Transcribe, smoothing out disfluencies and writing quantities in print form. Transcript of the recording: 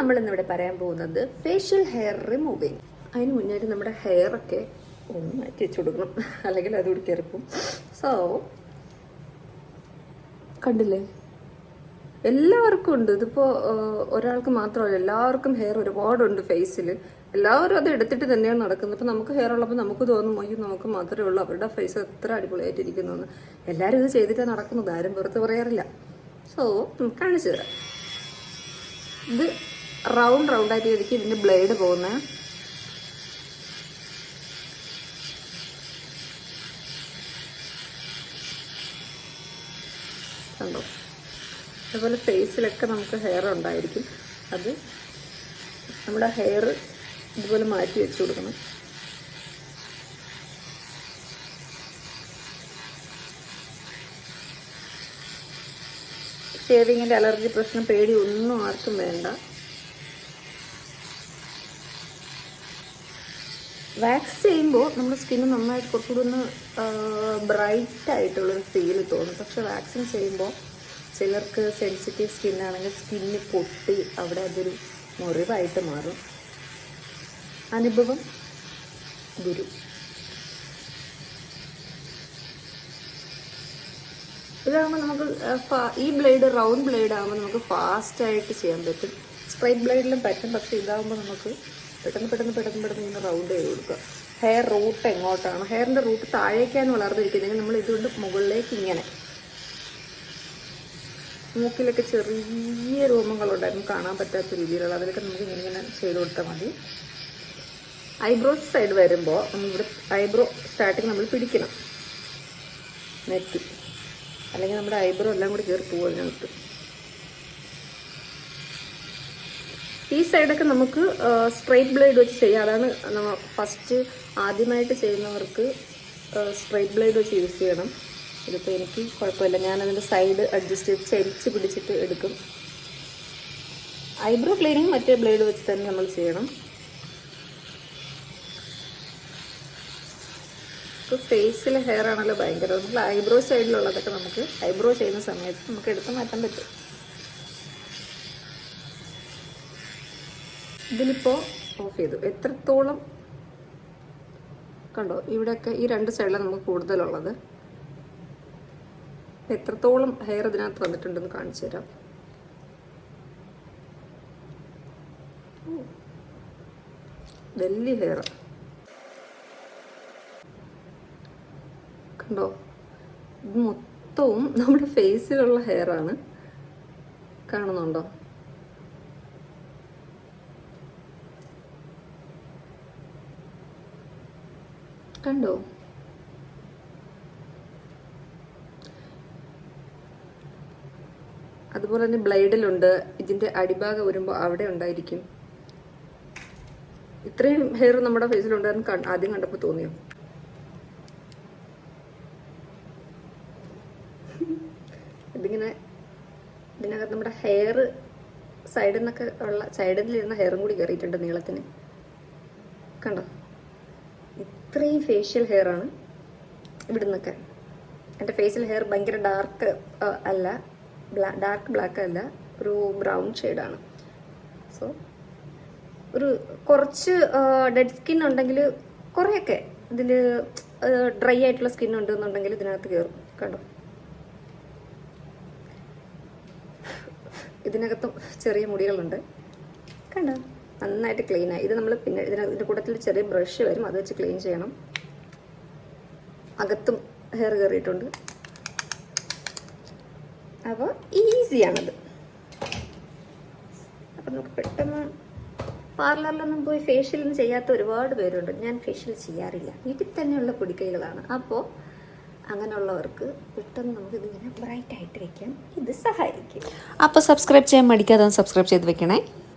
നമ്മളിന്നിവിടെ പറയാൻ പോകുന്നത് facial hair removing. അതിന് മുന്നേ നമ്മുടെ ഹെയറൊക്കെ ഒന്ന് മാറ്റി വെച്ച് കൊടുക്കണം, അല്ലെങ്കിൽ അതുകൂടി കയറിപ്പോവും. സോ കണ്ടില്ലേ, എല്ലാവർക്കും ഉണ്ട്. ഇതിപ്പോൾ ഒരാൾക്ക് മാത്രമല്ല, എല്ലാവർക്കും ഹെയർ ഒരുപാടുണ്ട് ഫേസിൽ. എല്ലാവരും അത് എടുത്തിട്ട് തന്നെയാണ് നടക്കുന്നത്. ഇപ്പം നമുക്ക് ഹെയർ ഉള്ളപ്പോൾ നമുക്ക് തോന്നും അയ്യോ നമുക്ക് മാത്രമേ ഉള്ളൂ, അവരുടെ ഫേസ് എത്ര അടിപൊളിയായിട്ടിരിക്കുന്നു എന്ന്. എല്ലാവരും ഇത് ചെയ്തിട്ടാണ് നടക്കുന്നത്, ആരും പുറത്ത് പറയാറില്ല. സോ കാണിച്ചു തരാം. ഇത് റൗണ്ടായിട്ട് ഇരിക്കും ഇതിൻ്റെ ബ്ലേഡ് പോകുന്നത്. കണ്ടോ, അതുപോലെ ഫേസിലൊക്കെ നമുക്ക് ഹെയർ ഉണ്ടായിരിക്കും. അത് നമ്മുടെ ഹെയർ ഇതുപോലെ മാറ്റി വെച്ച് കൊടുക്കണം. ഷേവിങ്ങിൻ്റെ അലർജി പ്രശ്നം പേടി ഒന്നും ആർക്കും വേണ്ട. വാക്സ് ചെയ്യുമ്പോൾ നമ്മുടെ സ്കിന്ന് നന്നായിട്ട് കുറച്ചുകൂടി ഒന്ന് ബ്രൈറ്റ് ആയിട്ടുള്ളൊരു ഫീൽ തോന്നും. പക്ഷെ വാക്സിൻ ചെയ്യുമ്പോൾ ചിലർക്ക് സെൻസിറ്റീവ് സ്കിന്നാണെങ്കിൽ സ്കിന്ന് പൊട്ടി അവിടെ അതൊരു മുറിവായിട്ട് മാറും. അനുഭവം ഗുരു. ഇതാകുമ്പോൾ നമുക്ക് ഈ ബ്ലേഡ് റൗണ്ട് ബ്ലേഡ് ആകുമ്പോൾ നമുക്ക് ഫാസ്റ്റായിട്ട് ചെയ്യാൻ പറ്റും. സ്ട്രൈറ്റ് ബ്ലേഡിലും പറ്റും, പക്ഷെ ഇതാകുമ്പോൾ നമുക്ക് പെട്ടെന്ന് ഇങ്ങനെ റൗണ്ട് ചെയ്ത് കൊടുക്കുക. ഹെയർ റൂട്ട് എങ്ങോട്ടാണ്, ഹെയറിൻ്റെ റൂട്ട് താഴേക്കാണ് വളർന്നിരിക്കുന്നതെങ്കിൽ നമ്മൾ ഇതുകൊണ്ട് മുകളിലേക്ക് ഇങ്ങനെ. മൂക്കിലൊക്കെ ചെറിയ രോമങ്ങളുണ്ടായിരുന്നു കാണാൻ പറ്റാത്ത രീതിയിലുള്ള, അതിലൊക്കെ നമുക്ക് ഇങ്ങനെ ചെയ്ത് കൊടുത്താൽ മതി. ഐബ്രോസ് സൈഡ് വരുമ്പോൾ നമ്മളിവിടെ ഐബ്രോ സ്റ്റാർട്ടിങ് നമ്മൾ പിടിക്കണം നെറ്റി, അല്ലെങ്കിൽ നമ്മുടെ ഐബ്രോ എല്ലാം കൂടി കയറി പോകും അതിനകത്ത്. ഈ സൈഡൊക്കെ നമുക്ക് സ്ട്രെയിറ്റ് ബ്ലേഡ് വെച്ച് ചെയ്യാം. അതാണ് നമ്മൾ ഫസ്റ്റ് ആദ്യമായിട്ട് ചെയ്യുന്നവർക്ക് സ്ട്രെയിറ്റ് ബ്ലേഡ് വെച്ച് യൂസ് ചെയ്യണം. ഇതിപ്പോൾ എനിക്ക് കുഴപ്പമില്ല, ഞാനതിൻ്റെ സൈഡ് അഡ്ജസ്റ്റ് ചെയ്ത് ചരിച്ച് പിടിച്ചിട്ട് എടുക്കും. ഐബ്രോ ക്ലീനിങ് മറ്റേ ബ്ലേഡ് വെച്ച് തന്നെ നമ്മൾ ചെയ്യണം. ഇപ്പോൾ ഫേസിലെ ഹെയർ ആണല്ലോ ഭയങ്കര, നമ്മൾ ഐബ്രോ സൈഡിലുള്ളതൊക്കെ നമുക്ക് ഐബ്രോ ചെയ്യുന്ന സമയത്ത് നമുക്ക് എടുത്ത് മാറ്റാൻ പറ്റും. ഇതിലിപ്പോൾ ഓഫ് ചെയ്തു. എത്രത്തോളം കണ്ടോ, ഇവിടെയൊക്കെ ഈ രണ്ട് സൈഡിലാണ് നമുക്ക് കൂടുതലുള്ളത്. എത്രത്തോളം ഹെയർ ഇതിനകത്ത് വന്നിട്ടുണ്ടെന്ന് കാണിച്ചു തരാം. വലിയ ഹെയർ കണ്ടോ, ഇത് മൊത്തവും നമ്മുടെ ഫേസിലുള്ള ഹെയർ ആണ്. കാണുന്നുണ്ടോ? കണ്ടോ, അതുപോലെ തന്നെ ബ്ലേഡിലുണ്ട്. ഇതിൻ്റെ അടിഭാഗം വരുമ്പോൾ അവിടെ ഉണ്ടായിരിക്കും. ഇത്രയും ഹെയർ നമ്മുടെ ഫേസിലുണ്ടായിരുന്നു ആദ്യം കണ്ടപ്പോൾ തോന്നിയോ? ഇതിങ്ങനെ ഇതിനകത്ത് നമ്മുടെ ഹെയർ സൈഡിൽ നിന്നൊക്കെ ഉള്ള സൈഡിലിരുന്ന ഹെയറും കൂടി കയറിയിട്ടുണ്ട് നീളത്തിന്. കണ്ടോ, ഇത്രയും ഫേഷ്യൽ ഹെയർ ആണ് ഇവിടെ നിന്നൊക്കെ. എൻ്റെ ഫേഷ്യൽ ഹെയർ ഭയങ്കര ഡാർക്ക് അല്ല, ഡാർക്ക് ബ്ലാക്ക് അല്ല, ഒരു ബ്രൗൺ ഷെയ്ഡാണ്. സോ ഒരു കുറച്ച് ഡെഡ് സ്കിൻ ഉണ്ടെങ്കിൽ കുറേയൊക്കെ ഇതിൽ ഡ്രൈ ആയിട്ടുള്ള സ്കിൻ ഉണ്ടെന്നുണ്ടെങ്കിൽ ഇതിനകത്ത് കയറും. കണ്ടോ, ഇതിനകത്തും ചെറിയ മുടികളുണ്ട്. കണ്ടോ, നന്നായിട്ട് ക്ലീനായി. ഇത് നമ്മൾ പിന്നെ ഇതിൻ്റെ കൂട്ടത്തിൽ ചെറിയ ബ്രഷ് വരും, അത് വെച്ച് ക്ലീൻ ചെയ്യണം. അകത്തും ഹെയർ കയറിയിട്ടുണ്ട്. അപ്പോൾ ഈസിയാണത്. അപ്പം നമുക്ക് പെട്ടെന്ന് പാർലറിലൊന്നും പോയി ഫേഷ്യലൊന്നും ചെയ്യാത്ത ഒരുപാട് പേരുണ്ട്. ഞാൻ ഫേഷ്യൽ ചെയ്യാറില്ല, വീട്ടിൽ തന്നെയുള്ള പൊടിക്കൈകളാണ്. അപ്പോൾ അങ്ങനെയുള്ളവർക്ക് പെട്ടെന്ന് നമുക്ക് ഇതിങ്ങനെ ബ്രൈറ്റ് ആയിട്ട് വെക്കാൻ ഇത് സഹായിക്കും. അപ്പോൾ സബ്സ്ക്രൈബ് ചെയ്യാൻ മടിക്കാതെ സബ്സ്ക്രൈബ് ചെയ്ത് വെക്കണേ.